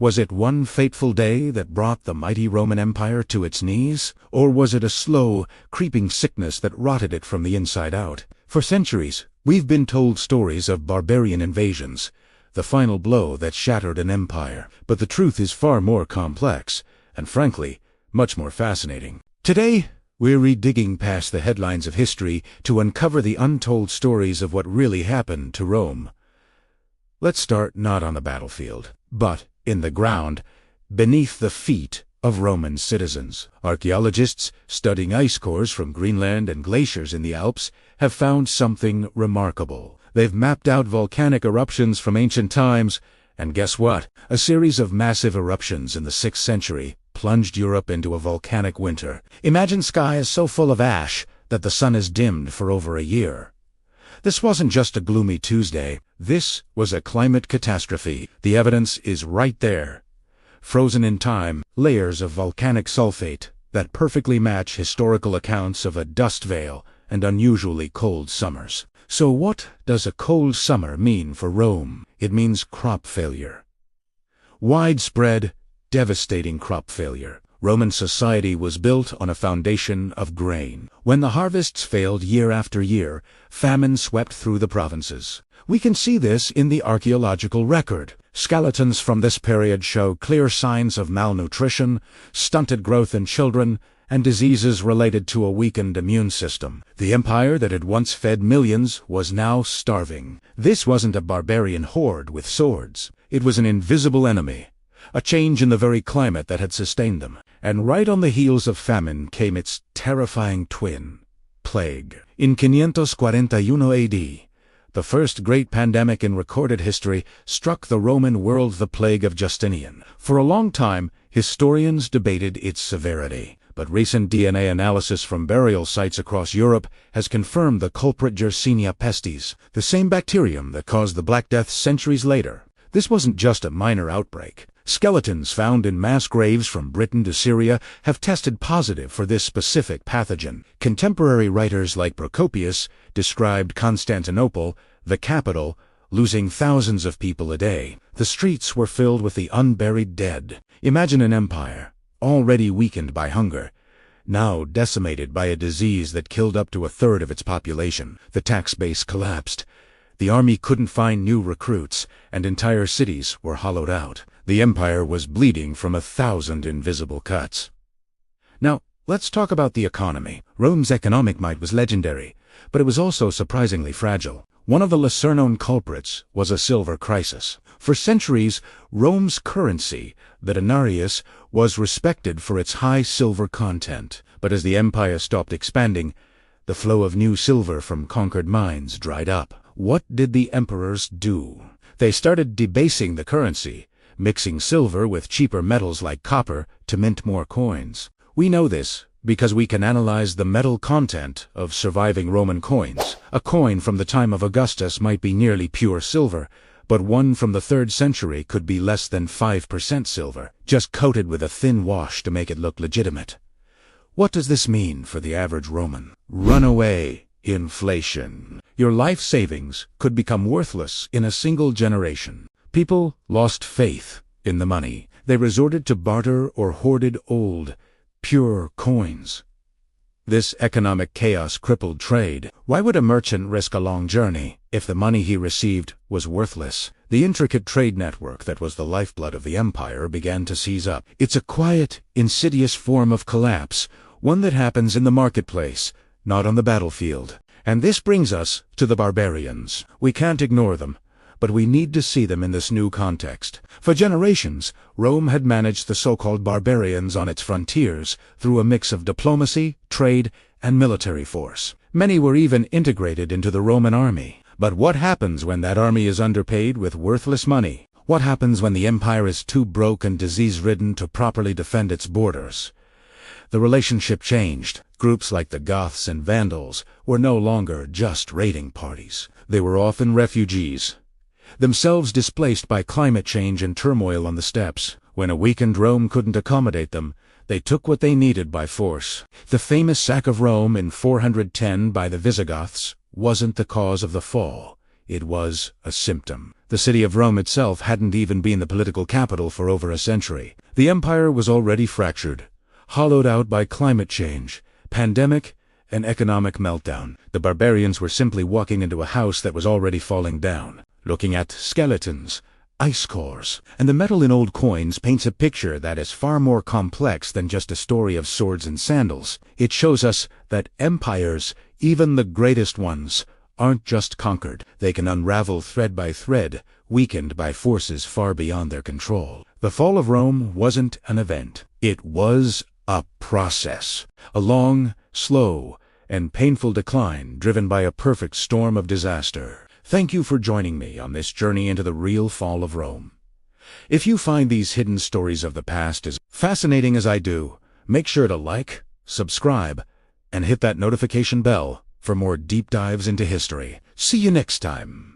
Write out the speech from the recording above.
Was it one fateful day that brought the mighty Roman Empire to its knees? Or was it a slow, creeping sickness that rotted it from the inside out? For centuries, we've been told stories of barbarian invasions, the final blow that shattered an empire. But the truth is far more complex, and frankly, much more fascinating. Today, we're redigging past the headlines of history to uncover the untold stories of what really happened to Rome. Let's start not on the battlefield, but in the ground, beneath the feet of Roman citizens. Archaeologists studying ice cores from Greenland and glaciers in the Alps have found something remarkable. They've mapped out volcanic eruptions from ancient times, and guess what? A series of massive eruptions in the 6th century plunged Europe into a volcanic winter. Imagine skies so full of ash that the sun is dimmed for over a year. This wasn't just a gloomy Tuesday. This was a climate catastrophe. The evidence is right there. Frozen in time, layers of volcanic sulfate that perfectly match historical accounts of a dust veil and unusually cold summers. So what does a cold summer mean for Rome? It means crop failure. Widespread, devastating crop failure. Roman society was built on a foundation of grain. When the harvests failed year after year, famine swept through the provinces. We can see this in the archaeological record. Skeletons from this period show clear signs of malnutrition, stunted growth in children, and diseases related to a weakened immune system. The empire that had once fed millions was now starving. This wasn't a barbarian horde with swords. It was an invisible enemy, a change in the very climate that had sustained them. And right on the heels of famine came its terrifying twin, plague. In 541 AD, the first great pandemic in recorded history struck the Roman world, the plague of Justinian. For a long time, historians debated its severity, but recent DNA analysis from burial sites across Europe has confirmed the culprit Yersinia pestis, the same bacterium that caused the Black Death centuries later. This wasn't just a minor outbreak. Skeletons found in mass graves from Britain to Syria have tested positive for this specific pathogen. Contemporary writers like Procopius described Constantinople, the capital, losing thousands of people a day. The streets were filled with the unburied dead. Imagine an empire, already weakened by hunger, now decimated by a disease that killed up to a third of its population. The tax base collapsed. The army couldn't find new recruits, and entire cities were hollowed out. The empire was bleeding from 1,000 invisible cuts. Now, let's talk about the economy. Rome's economic might was legendary, but it was also surprisingly fragile. One of the lesser-known culprits was a silver crisis. For centuries, Rome's currency, the denarius, was respected for its high silver content. But as the empire stopped expanding, the flow of new silver from conquered mines dried up. What did the emperors do? They started debasing the currency, mixing silver with cheaper metals like copper to mint more coins. We know this because we can analyze the metal content of surviving Roman coins. A coin from the time of Augustus might be nearly pure silver, but one from the 3rd century could be less than 5% silver, just coated with a thin wash to make it look legitimate. What does this mean for the average Roman? Runaway inflation. Your life savings could become worthless in a single generation. People lost faith in the money. They resorted to barter or hoarded old, pure coins. This economic chaos crippled trade. Why would a merchant risk a long journey if the money he received was worthless? The intricate trade network that was the lifeblood of the empire began to seize up. It's a quiet, insidious form of collapse, one that happens in the marketplace, not on the battlefield. And this brings us to the barbarians. We can't ignore them, but we need to see them in this new context. For generations, Rome had managed the so-called barbarians on its frontiers through a mix of diplomacy, trade, and military force. Many were even integrated into the Roman army. But what happens when that army is underpaid with worthless money? What happens when the empire is too broke and disease-ridden to properly defend its borders? The relationship changed. Groups like the Goths and Vandals were no longer just raiding parties. They were often refugees, themselves displaced by climate change and turmoil on the steppes. When a weakened Rome couldn't accommodate them, they took what they needed by force. The famous sack of Rome in 410 by the Visigoths wasn't the cause of the fall. it was a symptom. The city of Rome itself hadn't even been the political capital for over a century. The empire was already fractured, hollowed out by climate change, pandemic, and economic meltdown. The barbarians were simply walking into a house that was already falling down, looking at skeletons, ice cores, and the metal in old coins paints a picture that is far more complex than just a story of swords and sandals. It shows us that empires, even the greatest ones, aren't just conquered. They can unravel thread by thread, weakened by forces far beyond their control. The fall of Rome wasn't an event. It was a process. A long, slow, and painful decline driven by a perfect storm of disaster. Thank you for joining me on this journey into the real fall of Rome. If you find these hidden stories of the past as fascinating as I do, make sure to like, subscribe, and hit that notification bell for more deep dives into history. See you next time.